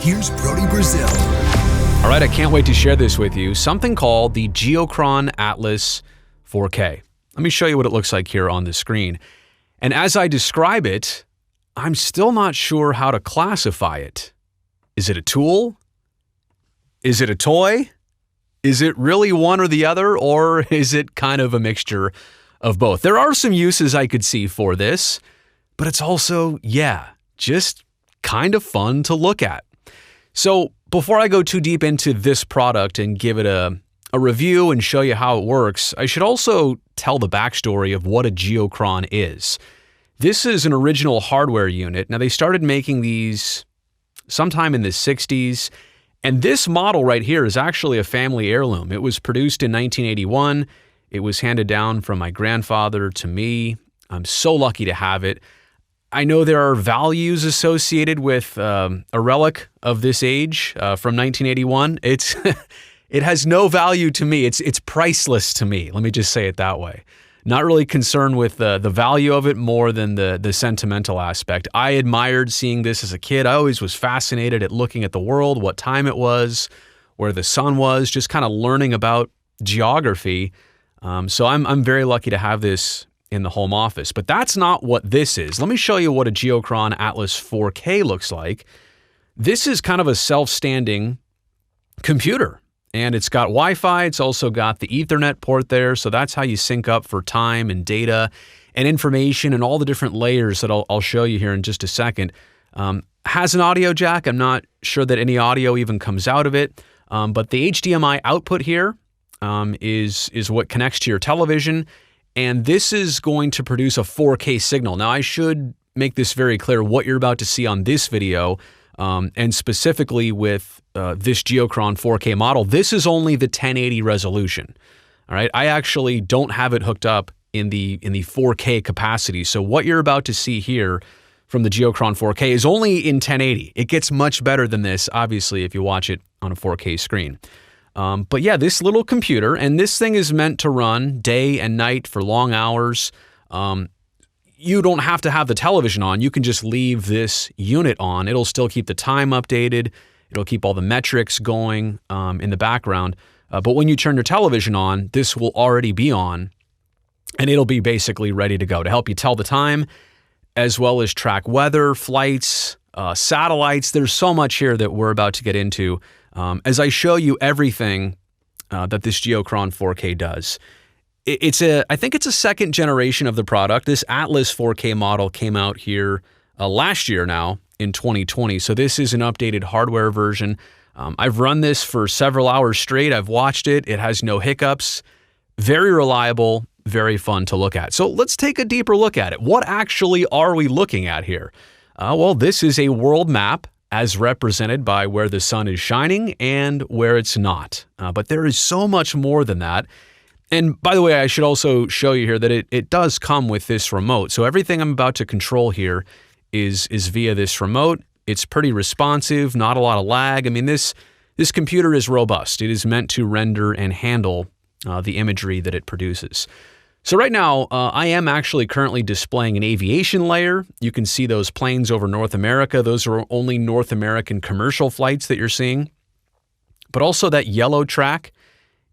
here's Brody Brazil. All right, I can't wait to share this with you. Something called the Geochron Atlas 4K. Let me show you what it looks like here on the screen. And as I describe it, I'm still not sure how to classify it. Is it a tool? Is it a toy? Is it really one or the other, or is it kind of a mixture of both? There are some uses I could see for this, but it's also, just kind of fun to look at. So before I go too deep into this product and give it a review and show you how it works, I should also tell the backstory of what a Geochron is. This is an original hardware unit. Now, they started making these sometime in the 60s, and this model right here is actually a family heirloom. It was produced in 1981. It was handed down from my grandfather to me. I'm so lucky to have it. I know there are values associated with a relic of this age from 1981. It has no value to me. It's priceless to me. Let me just say it that way. Not really concerned with the value of it more than the sentimental aspect. I admired seeing this as a kid. I always was fascinated at looking at the world, what time it was, where the sun was, just kind of learning about geography. So I'm very lucky to have this in the home office. But that's not what this is. Let me show you what a Geochron Atlas 4K looks like. This is kind of a self-standing computer. And it's got Wi-Fi. It's also got the Ethernet port there. So that's how you sync up for time and data and information and all the different layers that I'll show you here in just a second. Has an audio jack. I'm not sure that any audio even comes out of it. But the HDMI output here is what connects to your television. And this is going to produce a 4K signal. Now, I should make this very clear. What you're about to see on this video, and specifically with this Geochron 4K model, this is only the 1080 resolution. All right, I actually don't have it hooked up in the 4K capacity. So what you're about to see here from the Geochron 4K is only in 1080. It gets much better than this, obviously, if you watch it on a 4K screen. But yeah, this little computer, and this thing is meant to run day and night for long hours. You don't have to have the television on. You can just leave this unit on. It'll still keep the time updated. It'll keep all the metrics going in the background. But when you turn your television on, this will already be on, and it'll be basically ready to go to help you tell the time, as well as track weather, flights, satellites. There's so much here that we're about to get into as I show you everything that this Geochron 4K does. I think it's a second generation of the product. This Atlas 4K model came out here last year now in 2020. So this is an updated hardware version. I've run this for several hours straight. I've watched it. It has no hiccups. Very reliable, very fun to look at. So let's take a deeper look at it. What actually are we looking at here? Well, this is a world map as represented by where the sun is shining and where it's not. But there is so much more than that. And by the way, I should also show you here that it does come with this remote. So everything I'm about to control here is via this remote. It's pretty responsive, not a lot of lag. I mean, this computer is robust. It is meant to render and handle the imagery that it produces. So right now, I am actually currently displaying an aviation layer. You can see those planes over North America. Those are only North American commercial flights that you're seeing. But also that yellow track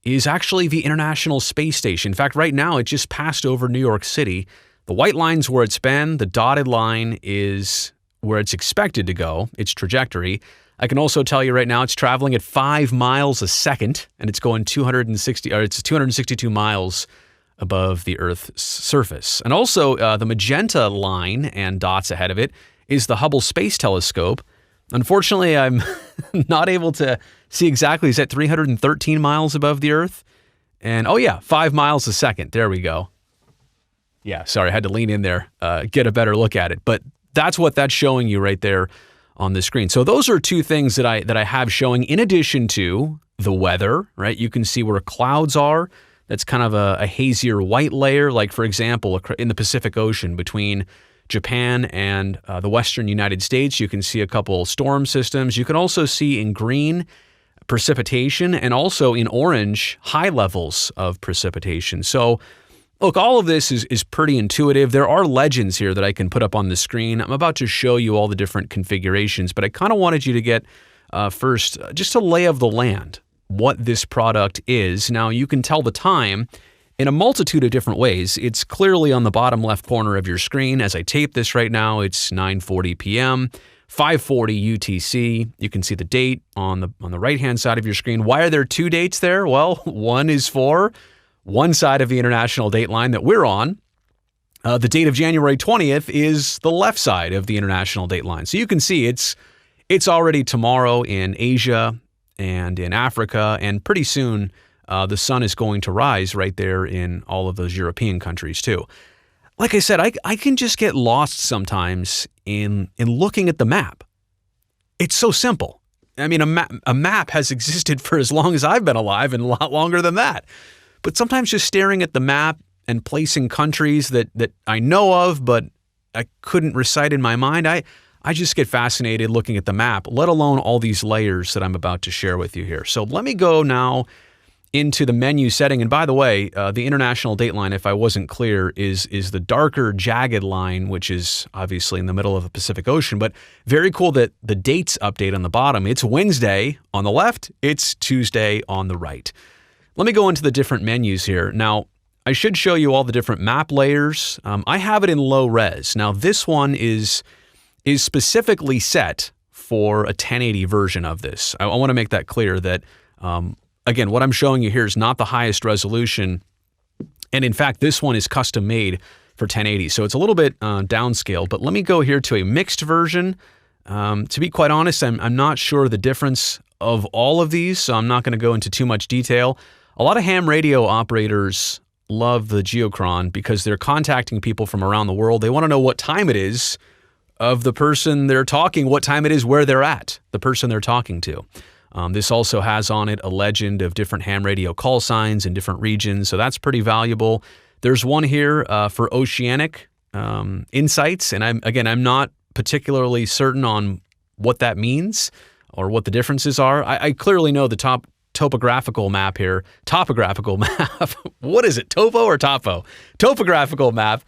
is actually the International Space Station. In fact, right now, it just passed over New York City. The white line's where it's been. The dotted line is where it's expected to go, its trajectory. I can also tell you right now it's traveling at 5 miles a second, and it's going 262 miles above the Earth's surface. And also, the magenta line and dots ahead of it is the Hubble Space Telescope. Unfortunately, I'm not able to see exactly. Is that 313 miles above the Earth? And oh yeah, 5 miles a second. There we go. Yeah, sorry, I had to lean in there, get a better look at it. But that's what that's showing you right there on the screen. So those are two things that I have showing in addition to the weather, right? You can see where clouds are. That's kind of a hazier white layer, like for example, in the Pacific Ocean between Japan and the western United States. You can see a couple storm systems. You can also see in green precipitation and also in orange high levels of precipitation. So look, all of this is pretty intuitive. There are legends here that I can put up on the screen. I'm about to show you all the different configurations, but I kind of wanted you to get First, just a lay of the land, what this product is. Now, you can tell the time in a multitude of different ways. It's clearly on the bottom left corner of your screen. As I tape this right now, it's 9:40 p.m., 5:40 UTC. You can see the date on the right-hand side of your screen. Why are there two dates there? Well, one is for one side of the international date line that we're on. The date of January 20th is the left side of the international date line. So you can see it's already tomorrow in Asia and in Africa, and pretty soon the sun is going to rise right there in all of those European countries too. Like I said, I can just get lost sometimes in looking at the map. It's so simple. I mean, a map has existed for as long as I've been alive and a lot longer than that. But sometimes just staring at the map and placing countries that I know of but I couldn't recite in my mind, I just get fascinated looking at the map, let alone all these layers that I'm about to share with you here. So let me go now into the menu setting. And by the way, the international date line, if I wasn't clear, is the darker jagged line, which is obviously in the middle of the Pacific Ocean. But very cool that the dates update on the bottom. It's Wednesday on the left. It's Tuesday on the right. Let me go into the different menus here. Now, I should show you all the different map layers. I have it in low res. Now, this one is specifically set for a 1080 version of this. I want to make that clear that again, what I'm showing you here is not the highest resolution. And in fact, this one is custom made for 1080. So it's a little bit downscaled, but let me go here to a mixed version. To be quite honest, I'm not sure the difference of all of these, so I'm not going to go into too much detail. A lot of ham radio operators love the Geochron because they're contacting people from around the world. They want to know what time it is of the person they're talking, what time it is where they're at, the person they're talking to. This also has on it a legend of different ham radio call signs in different regions, so that's pretty valuable. There's one here for oceanic insights, and I'm not particularly certain on what that means or what the differences are. I clearly know the topographical map here. Topographical map. What is it, topo or topo? Topographical map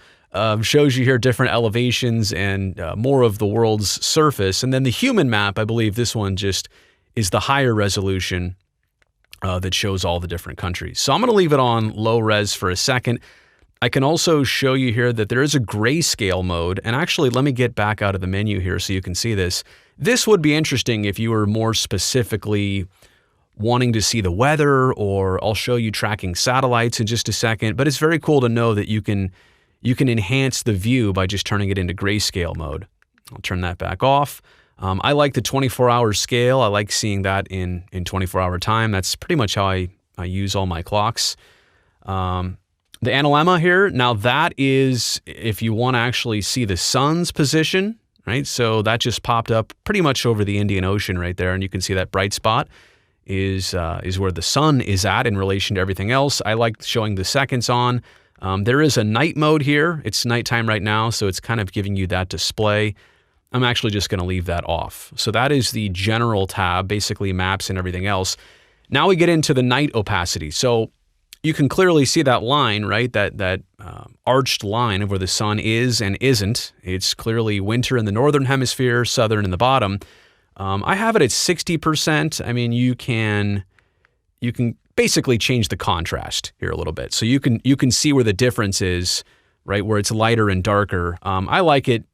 shows you here different elevations and more of the world's surface. And then the human map, I believe this one just is the higher resolution that shows all the different countries. So I'm going to leave it on low res for a second. I can also show you here that there is a grayscale mode. And actually, let me get back out of the menu here so you can see this. This would be interesting if you were more specifically wanting to see the weather, or I'll show you tracking satellites in just a second. But it's very cool to know that you can enhance the view by just turning it into grayscale mode. I'll turn that back off. I like the 24-hour scale. I like seeing that in 24-hour time. That's pretty much how I use all my clocks. The analemma here, now that is if you want to actually see the sun's position, right? So that just popped up pretty much over the Indian Ocean right there, and you can see that bright spot is where the sun is at in relation to everything else. I like showing the seconds on. There is a night mode here. It's nighttime right now, so it's kind of giving you that display. I'm actually just going to leave that off. So that is the general tab, basically maps and everything else. Now we get into the night opacity. So you can clearly see that line, right? That arched line of where the sun is and isn't. It's clearly winter in the northern hemisphere, southern in the bottom. I have it at 60%. I mean, you can basically change the contrast here a little bit. So you can see where the difference is, right, where it's lighter and darker. I like it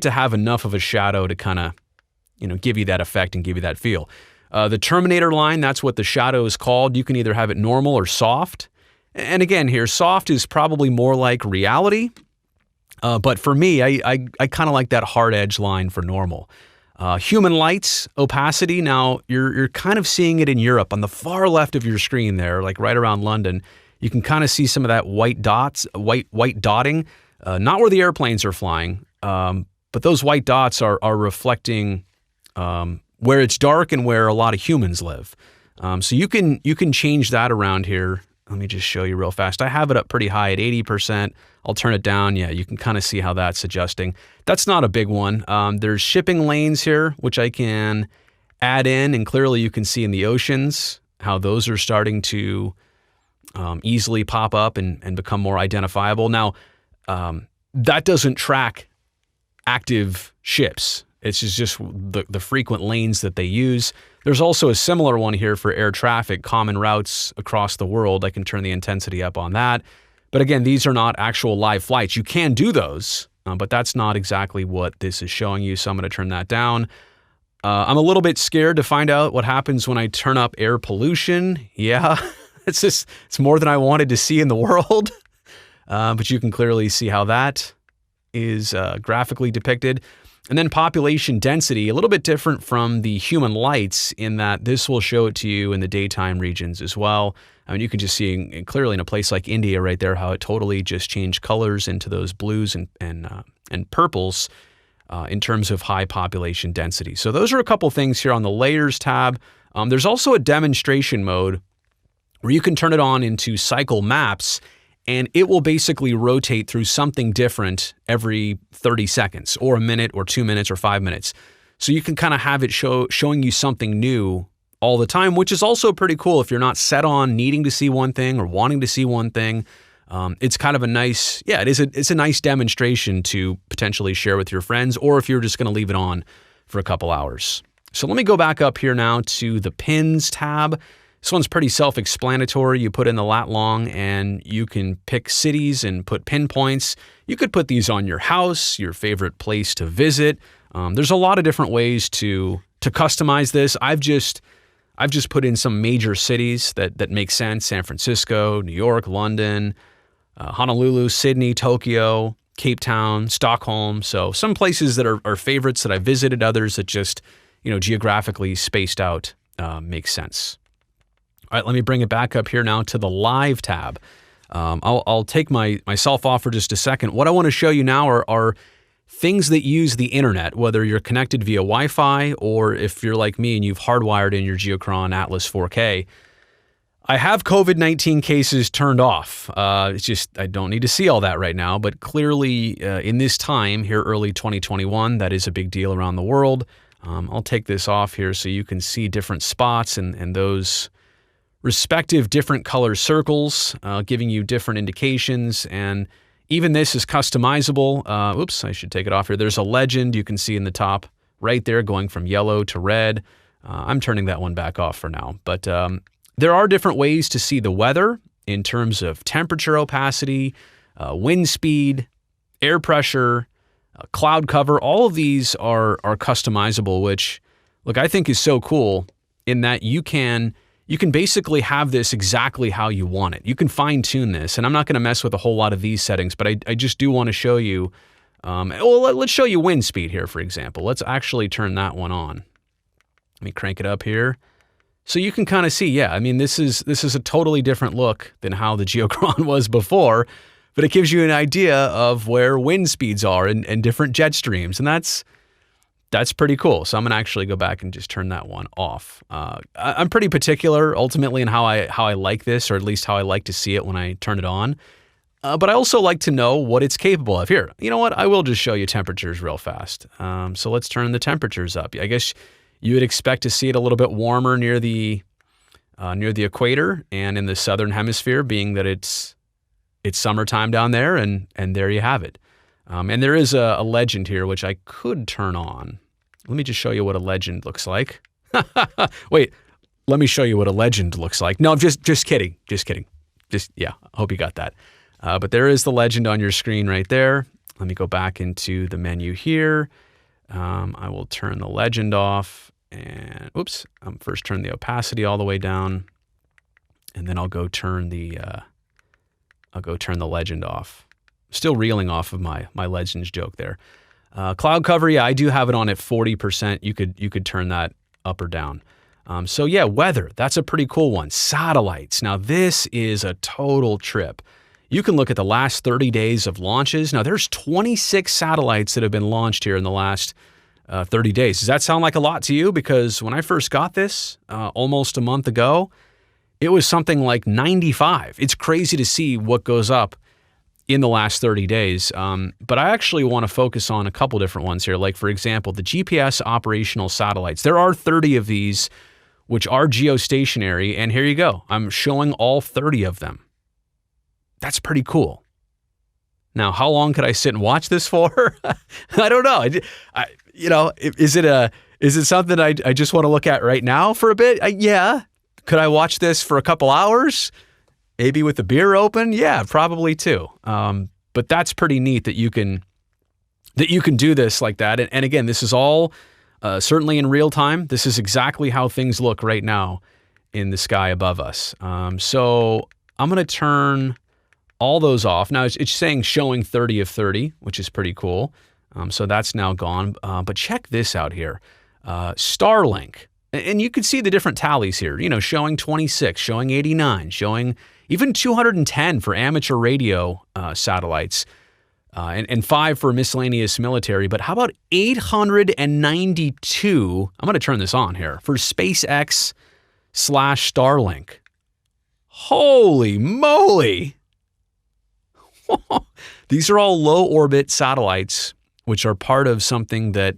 to have enough of a shadow to kind of, give you that effect and give you that feel. The Terminator line, that's what the shadow is called. You can either have it normal or soft. And again here, soft is probably more like reality. But for me, I kind of like that hard edge line for normal. Human lights, opacity. Now you're kind of seeing it in Europe on the far left of your screen there, like right around London. You can kind of see some of that white dots, white dotting, not where the airplanes are flying, but those white dots are reflecting where it's dark and where a lot of humans live. So you can change that around here. Let me just show you real fast. I have it up pretty high at 80%. I'll turn it down. Yeah, you can kind of see how that's adjusting. That's not a big one. There's shipping lanes here, which I can add in, and clearly you can see in the oceans how those are starting to easily pop up and become more identifiable. Now, that doesn't track active ships. It's just the frequent lanes that they use. There's also a similar one here for air traffic, common routes across the world. I can turn the intensity up on that. But again, these are not actual live flights. You can do those, but that's not exactly what this is showing you. So I'm going to turn that down. I'm a little bit scared to find out what happens when I turn up air pollution. Yeah, it's more than I wanted to see in the world. But you can clearly see how that is graphically depicted. And then population density, a little bit different from the human lights in that this will show it to you in the daytime regions as well. I mean, you can just see clearly in a place like India right there how it totally just changed colors into those blues and purples in terms of high population density. So those are a couple things here on the layers tab. There's also a demonstration mode where you can turn it on into cycle maps, and it will basically rotate through something different every 30 seconds or a minute or 2 minutes or 5 minutes. So you can kind of have it showing you something new all the time, which is also pretty cool if you're not set on needing to see one thing or wanting to see one thing. It's kind of a nice, it's a nice demonstration to potentially share with your friends, or if you're just going to leave it on for a couple hours. So let me go back up here now to the pins tab. This one's pretty self-explanatory. You put in the lat long and you can pick cities and put pinpoints. You could put these on your house, your favorite place to visit. There's a lot of different ways to customize this. I've just put in some major cities that make sense: San Francisco, New York, London, Honolulu, Sydney, Tokyo, Cape Town, Stockholm. So some places that are favorites that I visited, others that just, geographically spaced out make sense. All right, let me bring it back up here now to the live tab. I'll take myself off for just a second. What I want to show you now are things that use the internet, whether you're connected via Wi-Fi or if you're like me and you've hardwired in your Geochron Atlas 4K. I have COVID-19 cases turned off. It's just I don't need to see all that right now, but clearly in this time here, early 2021, that is a big deal around the world. I'll take this off here so you can see different spots and those respective different color circles, giving you different indications. And even this is customizable. Oops, I should take it off here. There's a legend you can see in the top right there going from yellow to red. I'm turning that one back off for now. But there are different ways to see the weather in terms of temperature opacity, wind speed, air pressure, cloud cover. All of these are customizable, which, look, I think is so cool in that you can basically have this exactly how you want it. You can fine tune this, and I'm not going to mess with a whole lot of these settings, but I just do want to show you, let's show you wind speed here, for example. Let's actually turn that one on. Let me crank it up here. So you can kind of see, this is a totally different look than how the Geochron was before, but it gives you an idea of where wind speeds are and different jet streams, and that's pretty cool. So I'm going to actually go back and just turn that one off. I'm pretty particular ultimately in how I like this, or at least how I like to see it when I turn it on. But I also like to know what it's capable of. Here, you know what? I will just show you temperatures real fast. So let's turn the temperatures up. I guess you would expect to see it a little bit warmer near the equator and in the southern hemisphere, being that it's summertime down there, and there you have it. And there is a legend here, which I could turn on. Let me just show you what a legend looks like. Wait, let me show you what a legend looks like. No, just kidding. Just kidding. I hope you got that. But there is the legend on your screen right there. Let me go back into the menu here. I will turn the legend off and, first turn the opacity all the way down. And then I'll go turn the legend off. Still reeling off of my Legends joke there. Cloud cover, I do have it on at 40%. You could turn that up or down. Weather, that's a pretty cool one. Satellites. Now this is a total trip. You can look at the last 30 days of launches. Now there's 26 satellites that have been launched here in the last 30 days. Does that sound like a lot to you? Because when I first got this almost a month ago, it was something like 95. It's crazy to see what goes up in the last 30 days. But I actually want to focus on a couple different ones here. Like, for example, the GPS operational satellites. There are 30 of these, which are geostationary. And here you go. I'm showing all 30 of them. That's pretty cool. Now, how long could I sit and watch this for? I don't know. Is it something I just want to look at right now for a bit? Yeah. Could I watch this for a couple hours? Maybe with the beer open? Yeah, probably too. But that's pretty neat that you can do this like that. And again, this is all certainly in real time. This is exactly how things look right now in the sky above us. So I'm going to turn all those off. Now it's saying showing 30 of 30, which is pretty cool. So that's now gone. But check this out here. Starlink. And you can see the different tallies here, showing 26, showing 89, showing even 210 for amateur radio satellites, and 5 for miscellaneous military. But how about 892? I'm going to turn this on here for SpaceX/Starlink. Holy moly. These are all low orbit satellites, which are part of something that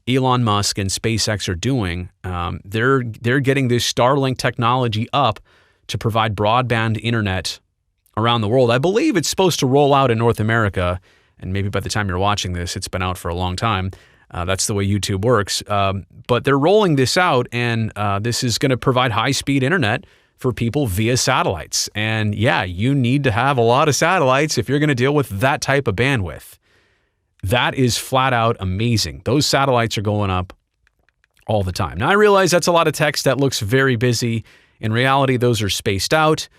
Elon Musk and SpaceX are doing. They're getting this Starlink technology up to provide broadband internet around the world. I believe it's supposed to roll out in North America, and maybe by the time you're watching this, it's been out for a long time. That's the way YouTube works. But they're rolling this out, and this is going to provide high-speed internet for people via satellites. And yeah, you need to have a lot of satellites if you're going to deal with that type of bandwidth. That is flat out amazing. Those satellites are going up all the time. Now, I realize that's a lot of text that looks very busy. In reality, those are spaced out.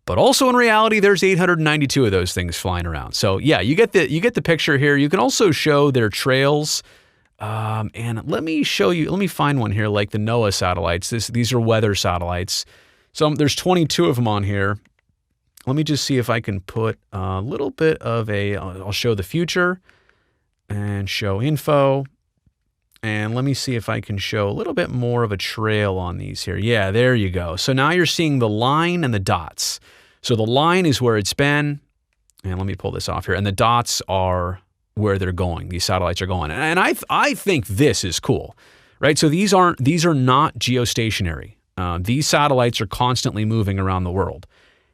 But also in reality, there's 892 of those things flying around. So yeah, you get the picture here. You can also show their trails. And let me find one here, like the NOAA satellites. These are weather satellites. So there's 22 of them on here. Let me just see if I can put a little bit of I'll show the future and show info. And let me see if I can show a little bit more of a trail on these here. Yeah, there you go. So now you're seeing the line and the dots. So the line is where it's been. And let me pull this off here. And the dots are where they're going. These satellites are going. And I think this is cool, right? So these are not geostationary. These satellites are constantly moving around the world.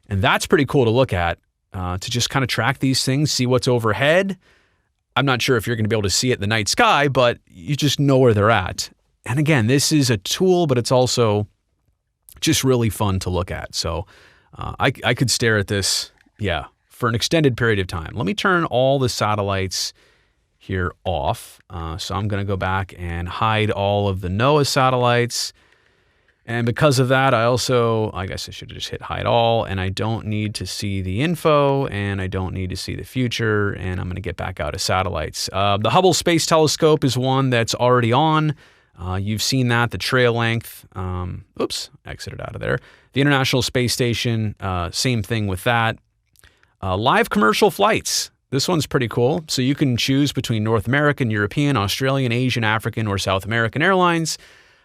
And that's pretty cool to look at, to just kind of track these things, see what's overhead. I'm not sure if you're going to be able to see it in the night sky, but you just know where they're at. And again, this is a tool, but it's also just really fun to look at. So I could stare at this, for an extended period of time. Let me turn all the satellites here off. So I'm going to go back and hide all of the NOAA satellites. And because of that, I guess I should have just hit hide all, and I don't need to see the info, and I don't need to see the future, and I'm going to get back out of satellites. The Hubble Space Telescope is one that's already on. You've seen that, the trail length. Exited out of there. The International Space Station, same thing with that. Live commercial flights. This one's pretty cool. So you can choose between North American, European, Australian, Asian, African, or South American airlines.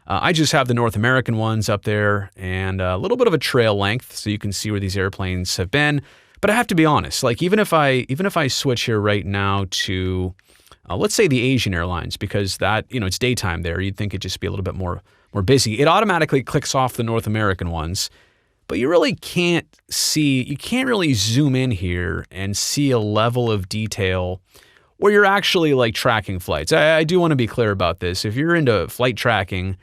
I just have the North American ones up there and a little bit of a trail length so you can see where these airplanes have been. But I have to be honest, like even if I switch here right now to, let's say the Asian airlines, because that, it's daytime there, you'd think it'd just be a little bit more busy. It automatically clicks off the North American ones, but you really can't really zoom in here and see a level of detail where you're actually like tracking flights. I do want to be clear about this. If you're into flight tracking,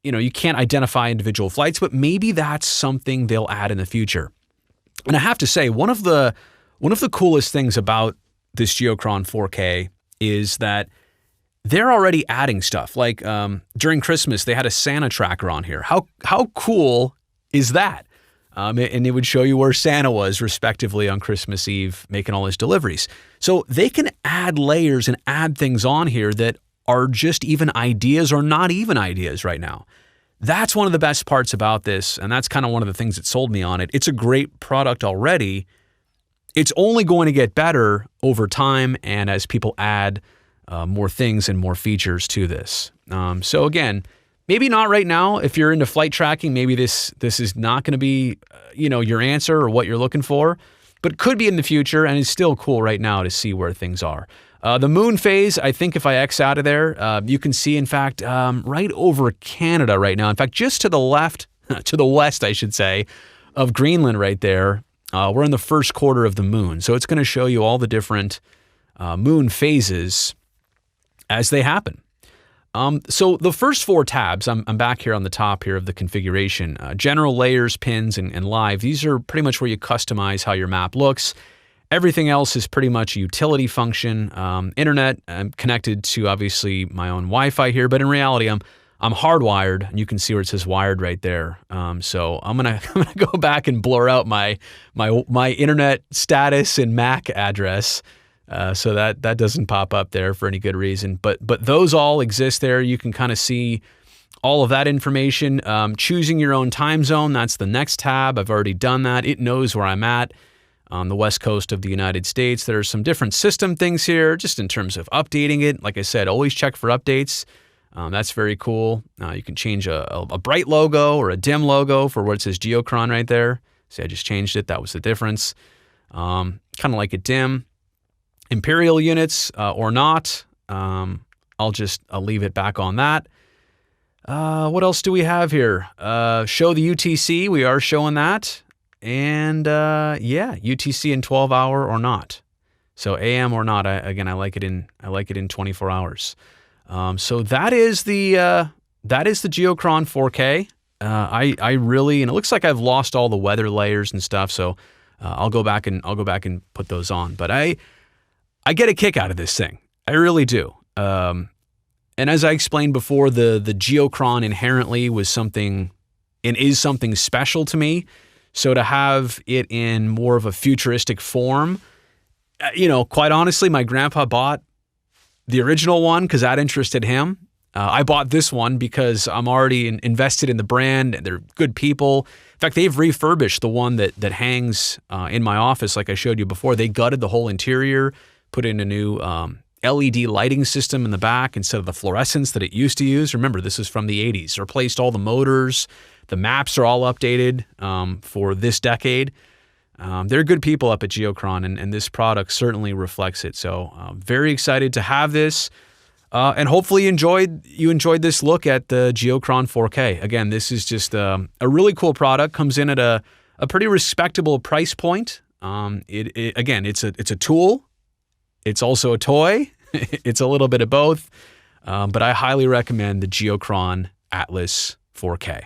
you can't identify individual flights, but maybe that's something they'll add in the future. And I have to say, one of the coolest things about this Geochron 4K is that they're already adding stuff. Like during Christmas, they had a Santa tracker on here. How cool is that? And it would show you where Santa was, respectively, on Christmas Eve, making all his deliveries. So they can add layers and add things on here that are just even ideas or not even ideas right now. That's one of the best parts about this, and that's kind of one of the things that sold me on it. It's a great product already. It's only going to get better over time and as people add more things and more features to this. So again, maybe not right now. If you're into flight tracking, maybe this is not going to be your answer or what you're looking for, but it could be in the future, and it's still cool right now to see where things are. The moon phase, I think if I X out of there, you can see, in fact, right over Canada right now. In fact, just to the left, to the west, I should say, of Greenland right there, We're in the first quarter of the moon, so it's going to show you all the different moon phases as they happen. So the first 4 tabs, I'm back here on the top here of the configuration, general, layers, pins, and live. These are pretty much where you customize how your map looks. Everything else is pretty much a utility function. Internet, I'm connected to obviously my own Wi-Fi here, but in reality, I'm hardwired, and you can see where it says wired right there. So I'm gonna go back and blur out my internet status and MAC address. So that doesn't pop up there for any good reason. But those all exist there. You can kind of see all of that information. Choosing your own time zone, that's the next tab. I've already done that. It knows where I'm at on the west coast of the United States. There are some different system things here just in terms of updating it. Like I said, always check for updates. That's very cool. You can change a bright logo or a dim logo for where it says Geochron right there. See, I just changed it. That was the difference. Kind of like it dim. Imperial units or not, I'll leave it back on that. What else do we have here? Show the UTC. We are showing that. And yeah, UTC in 12 hour or not. So AM or not. I like it in 24 hours. So that is the Geochron 4K. I really, and it looks like I've lost all the weather layers and stuff. So I'll go back and put those on. But I get a kick out of this thing. I really do. And as I explained before, the Geochron inherently was something and is something special to me. So to have it in more of a futuristic form, quite honestly, my grandpa bought the original one because that interested him. I bought this one because I'm already invested in the brand. They're good people. In fact, they've refurbished the one that hangs in my office like I showed you before. They gutted the whole interior, put in a new LED lighting system in the back instead of the fluorescence that it used to use. Remember, this is from the 80s. Replaced all the motors. The maps are all updated for this decade. They're good people up at Geochron, and this product certainly reflects it. So very excited to have this. And hopefully you enjoyed this look at the Geochron 4K. Again, this is just a really cool product. Comes in at a pretty respectable price point. Again, it's a tool. It's also a toy. It's a little bit of both. But I highly recommend the Geochron Atlas 4K.